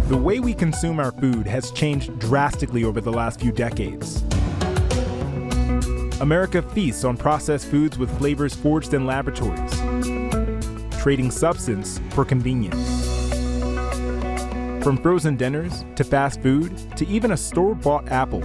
The way we consume our food has changed drastically over the last few decades. America feasts on processed foods with flavors forged in laboratories, trading substance for convenience. From frozen dinners, to fast food, to even a store-bought apple.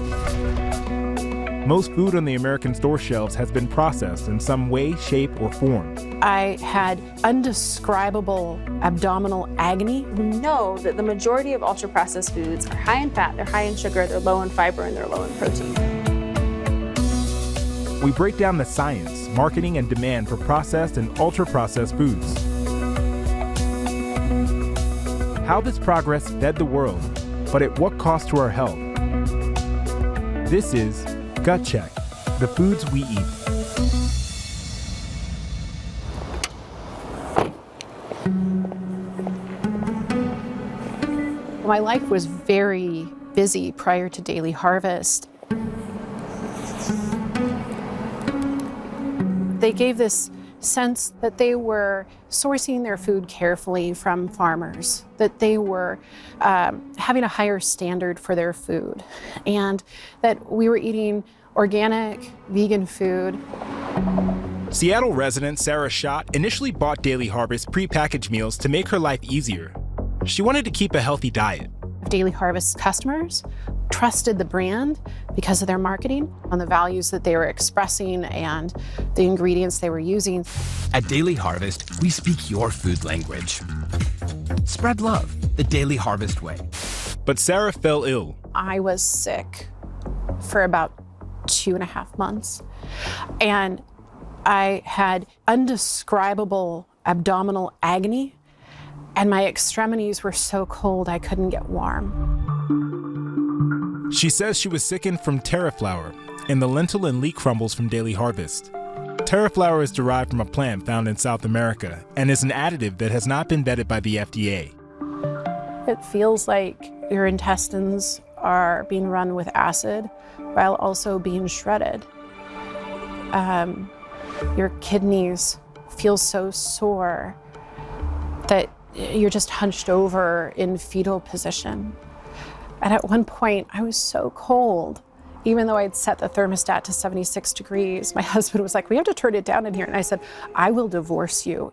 Most food on the American store shelves has been processed in some way, shape, or form. I had undescribable abdominal agony. We know that the majority of ultra-processed foods are high in fat, they're high in sugar, they're low in fiber, and they're low in protein. We break down the science, marketing, and demand for processed and ultra-processed foods. How this progress fed the world, but at what cost to our health? This is Gut Check, the foods we eat. My life was very busy prior to Daily Harvest. They gave this sense that they were sourcing their food carefully from farmers, that they were having a higher standard for their food, and that we were eating organic, vegan food. Seattle resident Sarah Schott initially bought Daily Harvest prepackaged meals to make her life easier. She wanted to keep a healthy diet. Daily Harvest customers trusted the brand because of their marketing and the values that they were expressing and the ingredients they were using. At Daily Harvest, we speak your food language. Spread love the Daily Harvest way. But Sarah fell ill. I was sick for about 2.5 months, and I had undescribable abdominal agony, and my extremities were so cold I couldn't get warm. She says she was sickened from terraflower and the lentil and leek crumbles from Daily Harvest. Terraflower is derived from a plant found in South America and is an additive that has not been vetted by the FDA. It feels like your intestines are being run with acid while also being shredded. Your kidneys feel so sore that you're just hunched over in fetal position. And at one point, I was so cold, even though I'd set the thermostat to 76 degrees. My husband was like, we have to turn it down in here. And I said, I will divorce you.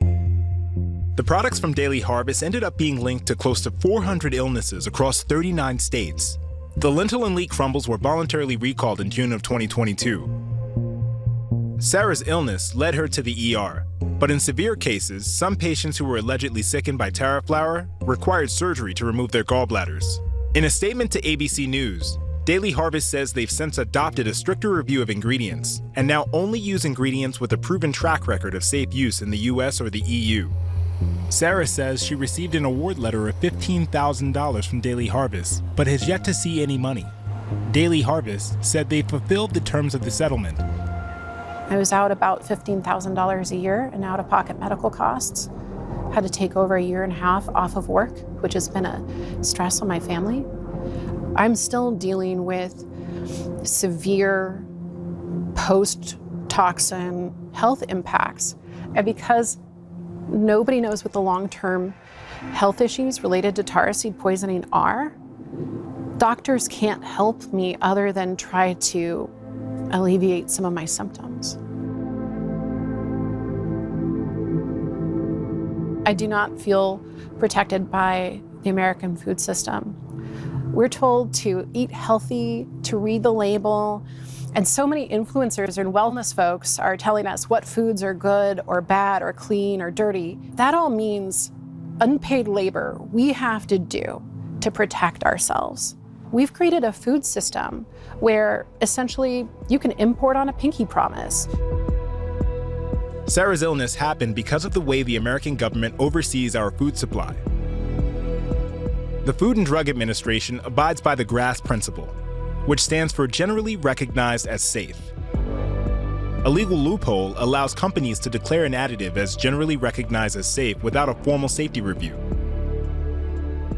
The products from Daily Harvest ended up being linked to close to 400 illnesses across 39 states. The lentil and leek crumbles were voluntarily recalled in June of 2022. Sarah's illness led her to the ER, but in severe cases, some patients who were allegedly sickened by terraflower required surgery to remove their gallbladders. In a statement to ABC News, Daily Harvest says they've since adopted a stricter review of ingredients and now only use ingredients with a proven track record of safe use in the US or the EU. Sarah says she received an award letter of $15,000 from Daily Harvest, but has yet to see any money. Daily Harvest said they fulfilled the terms of the settlement. I was out about $15,000 a year in out-of-pocket medical costs. Had to take over 1.5 years off of work, which has been a stress on my family. I'm still dealing with severe post-toxin health impacts. And because nobody knows what the long-term health issues related to tar seed poisoning are, doctors can't help me other than try to alleviate some of my symptoms. I do not feel protected by the American food system. We're told to eat healthy, to read the label, and so many influencers and wellness folks are telling us what foods are good or bad or clean or dirty. That all means unpaid labor we have to do to protect ourselves. We've created a food system where essentially you can import on a pinky promise. Sarah's illness happened because of the way the American government oversees our food supply. The Food and Drug Administration abides by the GRAS principle, which stands for Generally Recognized as Safe. A legal loophole allows companies to declare an additive as generally recognized as safe without a formal safety review.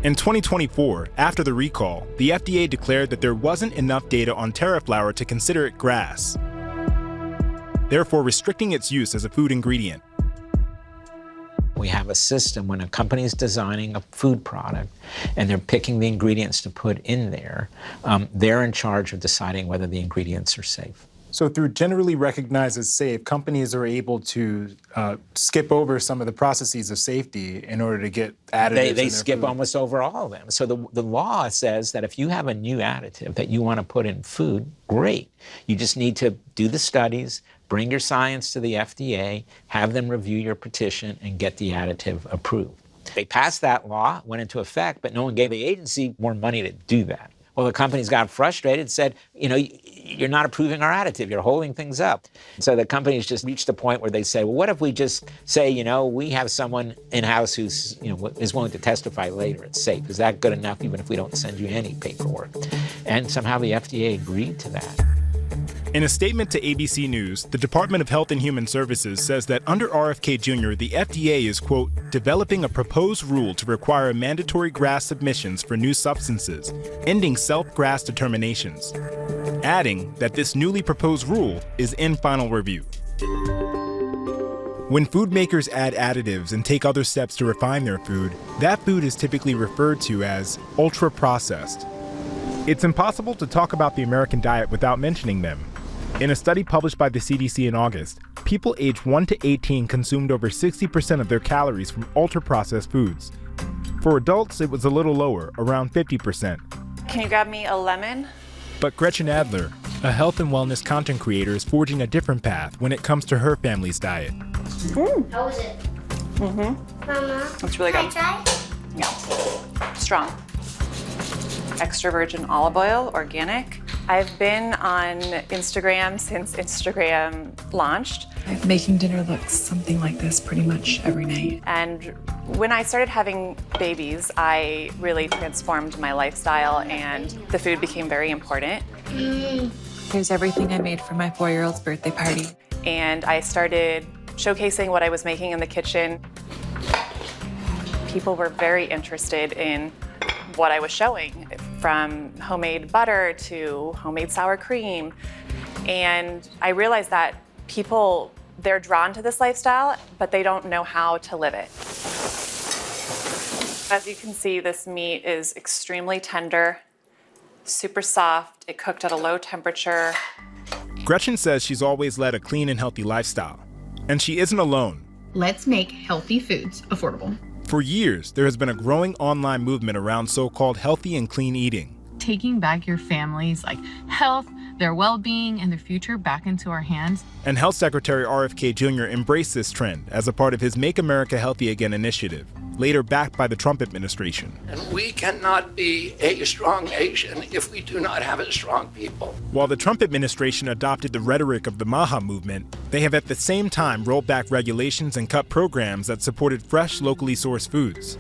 In 2024, after the recall, the FDA declared that there wasn't enough data on terraflower to consider it GRAS, therefore restricting its use as a food ingredient. We have a system when a company is designing a food product and they're picking the ingredients to put in there, they're in charge of deciding whether the ingredients are safe. So through generally recognized as safe, companies are able to skip over some of the processes of safety in order to get additives. They skip almost over all of them. So the law says that if you have a new additive that you want to put in food, great. You just need to do the studies, bring your science to the FDA, have them review your petition, and get the additive approved. They passed that law, went into effect, but no one gave the agency more money to do that. Well, the companies got frustrated, said, you know, you're not approving our additive, you're holding things up. So the companies just reached a point where they say, well, what if we just say, you know, we have someone in-house who's, you know, is willing to testify later, it's safe. Is that good enough even if we don't send you any paperwork? And somehow the FDA agreed to that. In a statement to ABC News, the Department of Health and Human Services says that under RFK Jr., the FDA is, quote, developing a proposed rule to require mandatory GRAS submissions for new substances, ending self-GRAS determinations, adding that this newly proposed rule is in final review. When food makers add additives and take other steps to refine their food, that food is typically referred to as ultra-processed. It's impossible to talk about the American diet without mentioning them. In a study published by the CDC in August, people aged 1 to 18 consumed over 60% of their calories from ultra-processed foods. For adults, it was a little lower, around 50%. Can you grab me a lemon? But Gretchen Adler, a health and wellness content creator, is forging a different path when it comes to her family's diet. How was it? Mama, It's really good. can I try? Yeah. Strong. Extra virgin olive oil, organic. I've been on Instagram since Instagram launched. Making dinner looks something like this pretty much every night. And when I started having babies, I really transformed my lifestyle and the food became very important. Here's everything I made for my 4-year-old's birthday party. And I started showcasing what I was making in the kitchen. People were very interested in what I was showing, from homemade butter to homemade sour cream. And I realized that people, they're drawn to this lifestyle, but they don't know how to live it. As you can see, this meat is extremely tender, super soft. It cooked at a low temperature. Gretchen says she's always led a clean and healthy lifestyle, and she isn't alone. Let's make healthy foods affordable. For years, there has been a growing online movement around so-called healthy and clean eating. Taking back your family's health, their well-being, and their future back into our hands. And Health Secretary RFK Jr. embraced this trend as a part of his Make America Healthy Again initiative, later backed by the Trump administration. And we cannot be a strong nation if we do not have a strong people. While the Trump administration adopted the rhetoric of the MAHA movement, they have at the same time rolled back regulations and cut programs that supported fresh, locally sourced foods.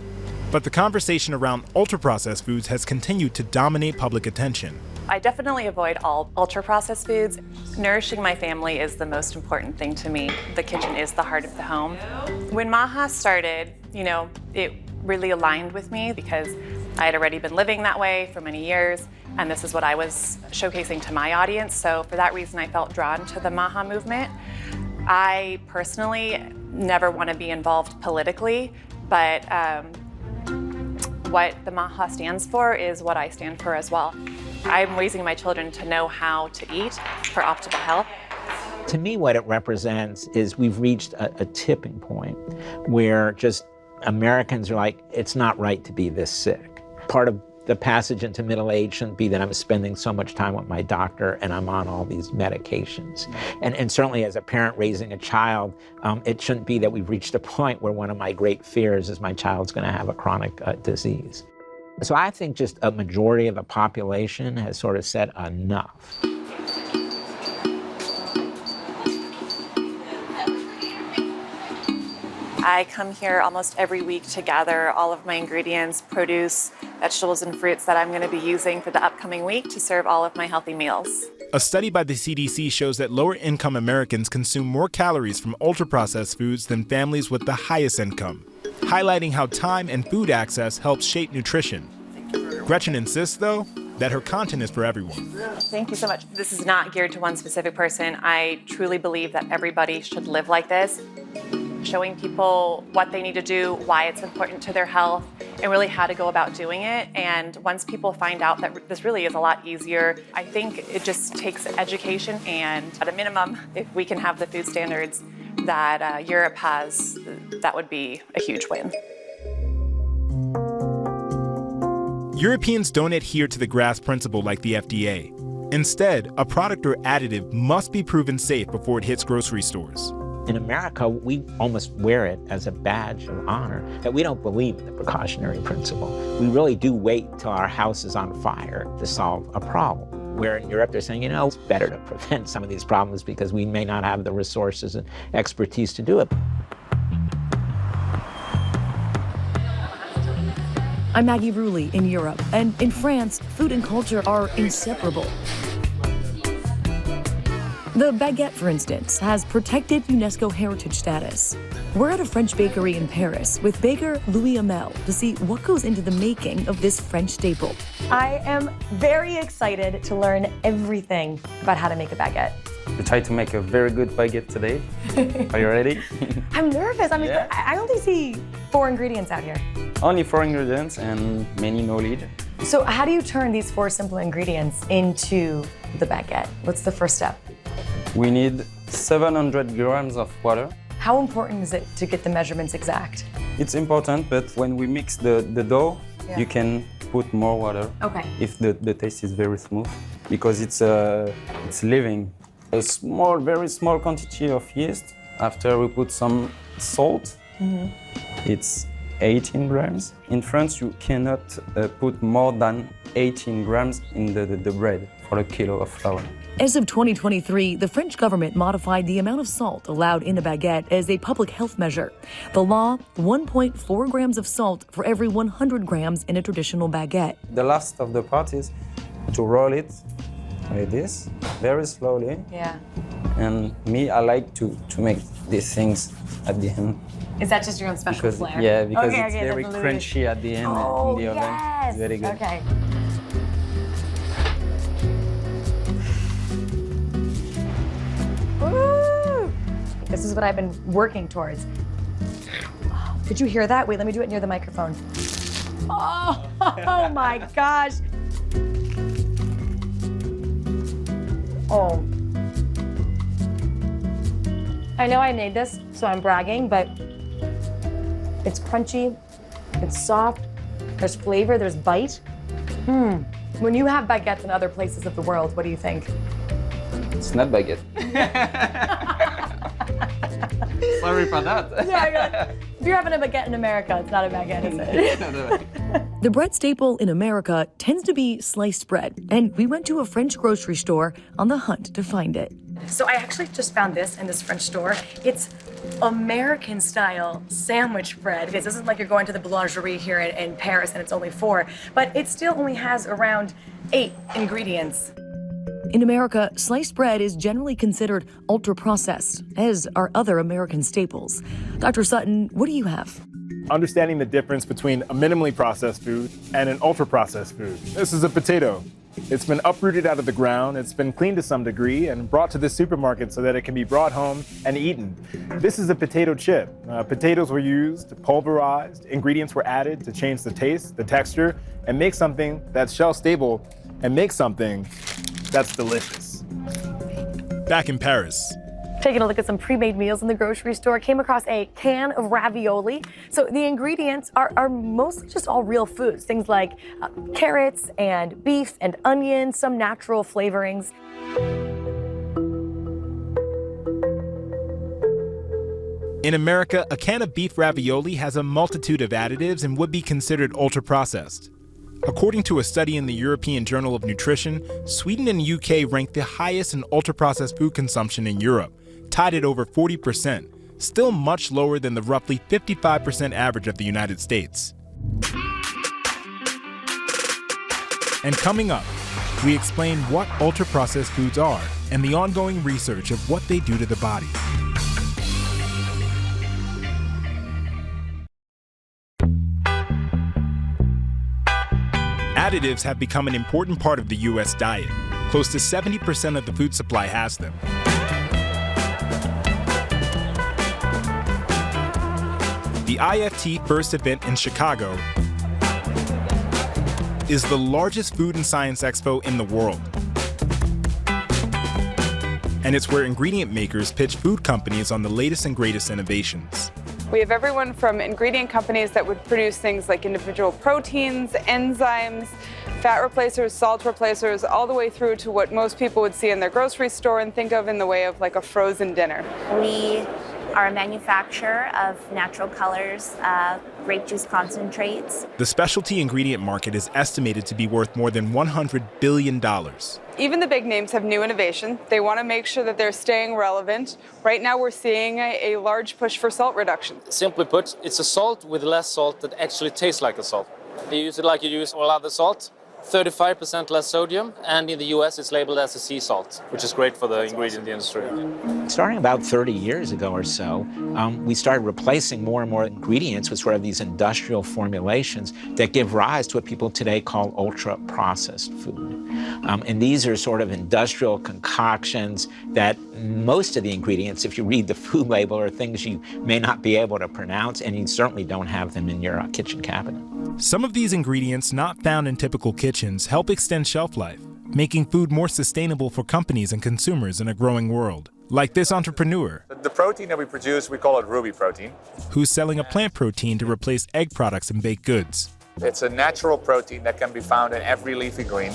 But the conversation around ultra-processed foods has continued to dominate public attention. I definitely avoid all ultra-processed foods. Nourishing my family is the most important thing to me. The kitchen is the heart of the home. When MAHA started, it really aligned with me because I had already been living that way for many years, and this is what I was showcasing to my audience. So for that reason, I felt drawn to the MAHA movement. I personally never want to be involved politically, but what the MAHA stands for is what I stand for as well. I'm raising my children to know how to eat for optimal health. To me, what it represents is we've reached a tipping point where just Americans are like, it's not right to be this sick. Part of the passage into middle age shouldn't be that I'm spending so much time with my doctor and I'm on all these medications. And certainly as a parent raising a child, it shouldn't be that we've reached a point where one of my great fears is my child's going to have a chronic disease. So I think just a majority of the population has sort of said enough. I come here almost every week to gather all of my ingredients, produce, vegetables, and fruits that I'm going to be using for the upcoming week to serve all of my healthy meals. A study by the CDC shows that lower-income Americans consume more calories from ultra-processed foods than families with the highest income, highlighting how time and food access helps shape nutrition. Gretchen insists, though, that her content is for everyone. Thank you so much. This is not geared to one specific person. I truly believe that everybody should live like this. showing people what they need to do, why it's important to their health, and really how to go about doing it. And once people find out that this really is a lot easier, I think it just takes education, and at a minimum, if we can have the food standards that Europe has, that would be a huge win. Europeans don't adhere to the GRAS principle like the FDA. Instead, a product or additive must be proven safe before it hits grocery stores. In America, we almost wear it as a badge of honor that we don't believe in the precautionary principle. We really do wait till our house is on fire to solve a problem. Where in Europe, they're saying, it's better to prevent some of these problems because we may not have the resources and expertise to do it. I'm Maggie Rulli in Europe, and in France, food and culture are inseparable. The baguette, for instance, has protected UNESCO heritage status. We're at a French bakery in Paris with baker Louis Hamel to see what goes into the making of this French staple. I am very excited to learn everything about how to make a baguette. We tried to make a very good baguette today. Are you ready? I'm nervous. I only see 4 ingredients out here. Only 4 ingredients and many knowledge. So how do you turn these 4 simple ingredients into the baguette? What's the first step? We need 700 grams of water. How important is it to get the measurements exact? It's important, but when we mix the dough, you can put more water. Okay. If the taste is very smooth, because it's living. A small, very small quantity of yeast. After we put some salt, it's 18 grams. In France, you cannot put more than 18 grams in the bread for a kilo of flour. As of 2023, the French government modified the amount of salt allowed in a baguette as a public health measure. The law, 1.4 grams of salt for every 100 grams in a traditional baguette. The last of the part is to roll it like this, very slowly. Yeah. And me, I like to make these things at the end. Is that just your own special flair? Yeah, because it's very crunchy at the end in the oven. Yes. It's very good. Okay. Woo! This is what I've been working towards. Oh, did you hear that? Wait, let me do it near the microphone. Oh my gosh. Oh. I know I made this, so I'm bragging, but it's crunchy, it's soft, there's flavor, there's bite. When you have baguettes in other places of the world, what do you think? It's not baguette. Sorry for that. Yeah, if you're having a baguette in America, it's not a baguette, is it? The bread staple in America tends to be sliced bread, and we went to a French grocery store on the hunt to find it. So I actually just found this in this French store. It's American-style sandwich bread. Because this isn't like you're going to the boulangerie here in Paris and it's only 4, but it still only has around 8 ingredients. In America, sliced bread is generally considered ultra-processed, as are other American staples. Dr. Sutton, what do you have? Understanding the difference between a minimally processed food and an ultra-processed food. This is a potato. It's been uprooted out of the ground, it's been cleaned to some degree, and brought to the supermarket so that it can be brought home and eaten. This is a potato chip. Potatoes were used, pulverized, ingredients were added to change the taste, the texture, and make something that's shelf-stable, and make something that's delicious. Back in Paris. Taking a look at some pre-made meals in the grocery store, came across a can of ravioli. So the ingredients are mostly just all real foods, things like carrots and beef and onions, some natural flavorings. In America, a can of beef ravioli has a multitude of additives and would be considered ultra-processed. According to a study in the European Journal of Nutrition, Sweden and the UK ranked the highest in ultra-processed food consumption in Europe, tied at over 40%, still much lower than the roughly 55% average of the United States. And coming up, we explain what ultra-processed foods are and the ongoing research of what they do to the body. Additives have become an important part of the U.S. diet. Close to 70% of the food supply has them. The IFT first event in Chicago is the largest food and science expo in the world. And it's where ingredient makers pitch food companies on the latest and greatest innovations. We have everyone from ingredient companies that would produce things like individual proteins, enzymes, fat replacers, salt replacers, all the way through to what most people would see in their grocery store and think of in the way of like a frozen dinner. We are a manufacturer of natural colors, grape juice concentrates. The specialty ingredient market is estimated to be worth more than $100 billion. Even the big names have new innovation. They want to make sure that they're staying relevant. Right now we're seeing a large push for salt reduction. Simply put, it's a salt with less salt that actually tastes like a salt. You use it like you use all other salt, 35% less sodium, and in the US it's labeled as a sea salt, which is great for the ingredient industry. Starting about 30 years ago or so, we started replacing more and more ingredients with sort of these industrial formulations that give rise to what people today call ultra-processed food. And these are sort of industrial concoctions that most of the ingredients, if you read the food label, are things you may not be able to pronounce, and you certainly don't have them in your kitchen cabinet. Some of these ingredients not found in typical kitchens help extend shelf life, making food more sustainable for companies and consumers in a growing world. Like this entrepreneur. The protein that we produce, we call it ruby protein. Who's selling a plant protein to replace egg products in baked goods. It's a natural protein that can be found in every leafy green.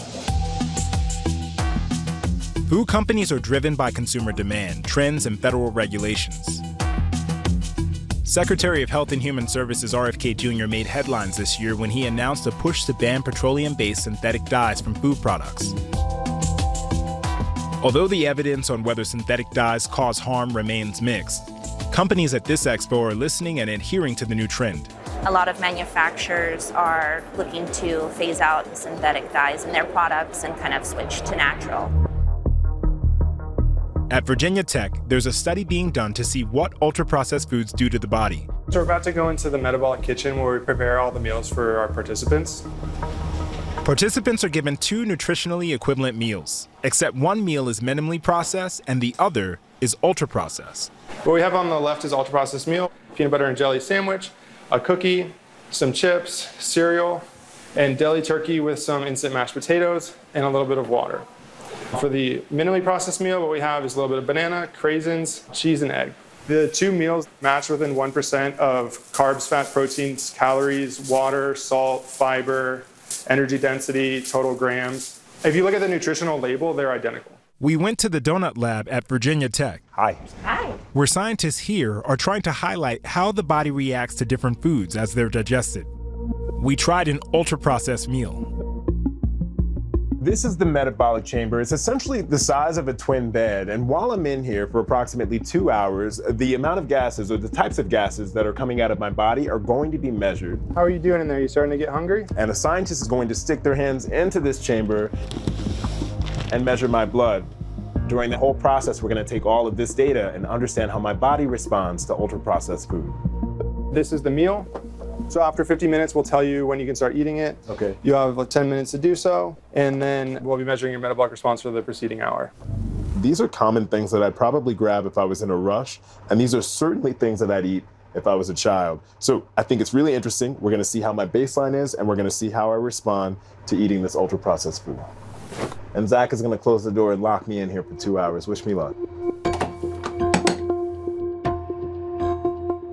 Food companies are driven by consumer demand, trends, and federal regulations. Secretary of Health and Human Services RFK Jr. made headlines this year when he announced a push to ban petroleum-based synthetic dyes from food products. Although the evidence on whether synthetic dyes cause harm remains mixed, companies at this expo are listening and adhering to the new trend. A lot of manufacturers are looking to phase out synthetic dyes in their products and kind of switch to natural. At Virginia Tech, there's a study being done to see what ultra-processed foods do to the body. So we're about to go into the metabolic kitchen where we prepare all the meals for our participants. Participants are given 2 nutritionally equivalent meals, except one meal is minimally processed and the other is ultra-processed. What we have on the left is ultra-processed meal, peanut butter and jelly sandwich, a cookie, some chips, cereal, and deli turkey with some instant mashed potatoes and a little bit of water. For the minimally processed meal, what we have is a little bit of banana, craisins, cheese, and egg. The 2 meals match within 1% of carbs, fat, proteins, calories, water, salt, fiber, energy density, total grams. If you look at the nutritional label, they're identical. We went to the donut lab at Virginia Tech. Hi. Hi. Where scientists here are trying to highlight how the body reacts to different foods as they're digested. We tried an ultra-processed meal. This is the metabolic chamber. It's essentially the size of a twin bed. And while I'm in here for approximately 2 hours, the amount of gases or the types of gases that are coming out of my body are going to be measured. How are you doing in there? You starting to get hungry? And a scientist is going to stick their hands into this chamber and measure my blood. During the whole process, we're going to take all of this data and understand how my body responds to ultra-processed food. This is the meal. So after 50 minutes, we'll tell you when you can start eating it. Okay. You have like 10 minutes to do so, and then we'll be measuring your metabolic response for the preceding hour. These are common things that I'd probably grab if I was in a rush, and these are certainly things that I'd eat if I was a child. So I think it's really interesting. We're going to see how my baseline is, and we're going to see how I respond to eating this ultra-processed food. And Zach is going to close the door and lock me in here for 2 hours. Wish me luck.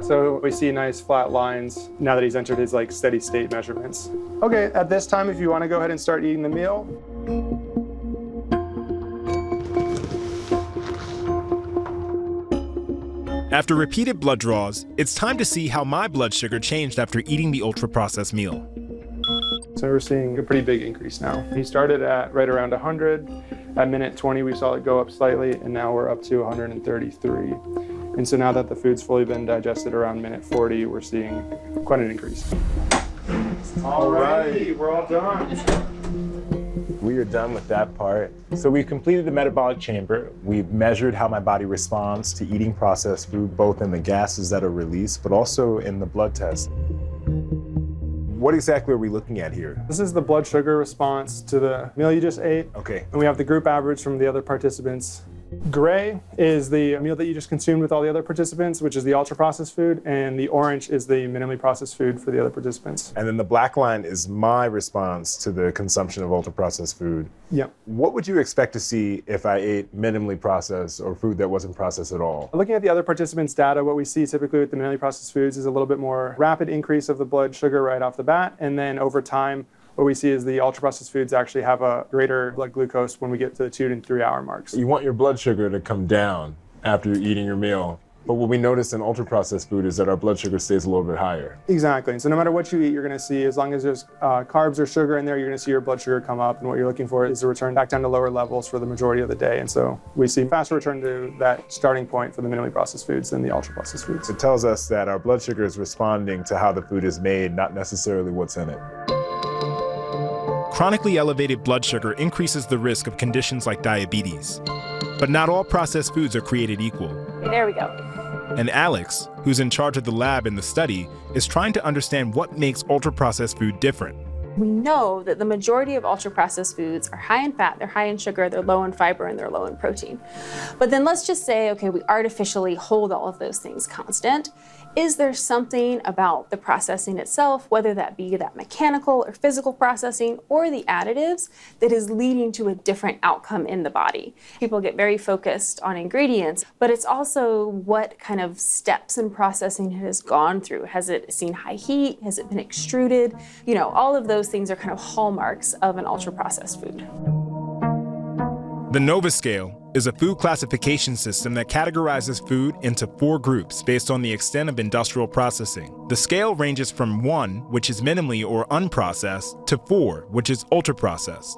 So we see nice flat lines now that he's entered his like steady state measurements. Okay, at this time, if you want to go ahead and start eating the meal. After repeated blood draws, it's time to see how my blood sugar changed after eating the ultra-processed meal. So we're seeing a pretty big increase now. He started at right around 100. At minute 20, we saw it go up slightly, and now we're up to 133. And so now that the food's fully been digested around minute 40, we're seeing quite an increase. All right, we're all done. We are done with that part. So we've completed the metabolic chamber. We've measured how my body responds to eating processed food, both in the gases that are released, but also in the blood test. What exactly are we looking at here? This is the blood sugar response to the meal you just ate. Okay. And we have the group average from the other participants. Gray is the meal that you just consumed with all the other participants, which is the ultra-processed food, and the orange is the minimally processed food for the other participants. And then the black line is my response to the consumption of ultra-processed food. Yep. What would you expect to see if I ate minimally processed or food that wasn't processed at all? Looking at the other participants' data, what we see typically with the minimally processed foods is a little bit more rapid increase of the blood sugar right off the bat, and then over time, what we see is the ultra-processed foods actually have a greater blood glucose when we get to the 2 and 3 hour marks. You want your blood sugar to come down after you're eating your meal. But what we notice in ultra-processed food is that our blood sugar stays a little bit higher. Exactly. And so no matter what you eat, you're going to see, as long as there's carbs or sugar in there, you're going to see your blood sugar come up. And what you're looking for is a return back down to lower levels for the majority of the day. And so we see faster return to that starting point for the minimally processed foods than the ultra-processed foods. It tells us that our blood sugar is responding to how the food is made, not necessarily what's in it. Chronically elevated blood sugar increases the risk of conditions like diabetes. But not all processed foods are created equal. There we go. And Alex, who's in charge of the lab in the study, is trying to understand what makes ultra-processed food different. We know that the majority of ultra-processed foods are high in fat, they're high in sugar, they're low in fiber, and they're low in protein. But then let's just say, okay, we artificially hold all of those things constant. Is there something about the processing itself, whether that be that mechanical or physical processing or the additives, that is leading to a different outcome in the body? People get very focused on ingredients, but it's also what kind of steps in processing it has gone through. Has it seen high heat? Has it been extruded? You know, all of those things are kind of hallmarks of an ultra-processed food. The NOVA scale is a food classification system that categorizes food into 4 groups based on the extent of industrial processing. The scale ranges from 1, which is minimally or unprocessed, to 4, which is ultra-processed.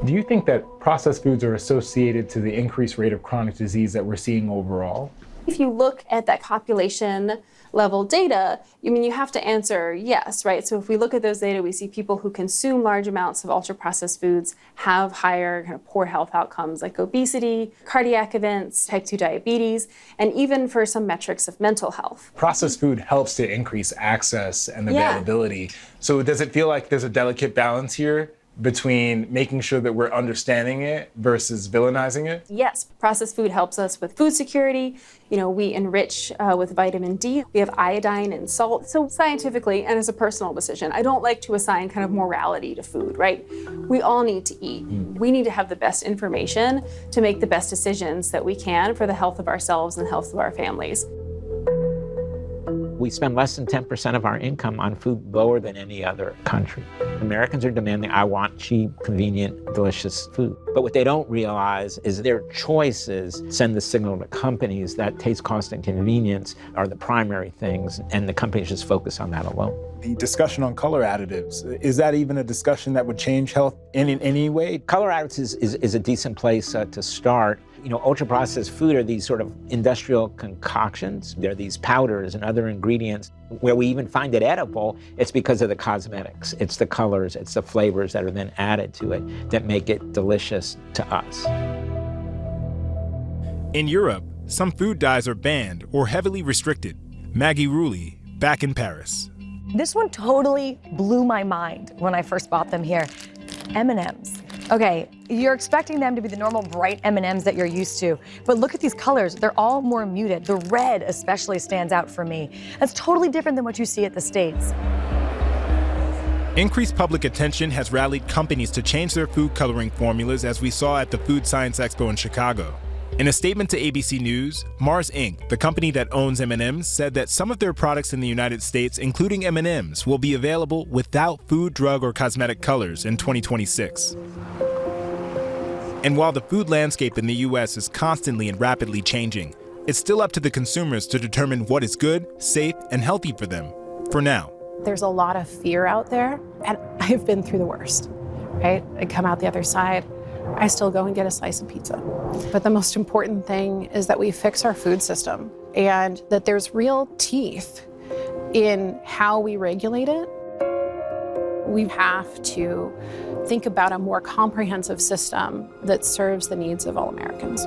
Do you think that processed foods are associated to the increased rate of chronic disease that we're seeing overall? If you look at that population level data, I mean, you have to answer yes, right? So if we look at those data, we see people who consume large amounts of ultra-processed foods have higher kind of poor health outcomes like obesity, cardiac events, type 2 diabetes, and even for some metrics of mental health. Processed food helps to increase access and availability. So does it feel like there's a delicate balance here between making sure that we're understanding it versus villainizing it? Yes, processed food helps us with food security. You know, we enrich with vitamin D. We have iodine and salt. So scientifically, and as a personal decision, I don't like to assign kind of morality to food, right? We all need to eat. We need to have the best information to make the best decisions that we can for the health of ourselves and the health of our families. We spend less than 10% of our income on food lower than any other country. Americans are demanding, I want cheap, convenient, delicious food. But what they don't realize is their choices send the signal to companies that taste, cost, and convenience are the primary things, and the companies just focus on that alone. The discussion on color additives, is that even a discussion that would change health in any way? Color additives is a decent place to start. You know, ultra-processed food are these sort of industrial concoctions. They're these powders and other ingredients. Where we even find it edible, it's because of the cosmetics. It's the colors, it's the flavors that are then added to it that make it delicious to us. In Europe, some food dyes are banned or heavily restricted. Maggie Rooley, back in Paris. This one totally blew my mind when I first bought them here. M&Ms. Okay, you're expecting them to be the normal bright M&Ms that you're used to, but look at these colors. They're all more muted. The red especially stands out for me. That's totally different than what you see at the States. Increased public attention has rallied companies to change their food coloring formulas, as we saw at the Food Science Expo in Chicago. In a statement to ABC News, Mars Inc., the company that owns M&Ms, said that some of their products in the United States, including M&Ms, will be available without food, drug, or cosmetic colors in 2026. And while the food landscape in the U.S. is constantly and rapidly changing, it's still up to the consumers to determine what is good, safe, and healthy for them, for now. There's a lot of fear out there, and I've been through the worst, right? I come out the other side, I still go and get a slice of pizza. But the most important thing is that we fix our food system and that there's real teeth in how we regulate it. We have to think about a more comprehensive system that serves the needs of all Americans.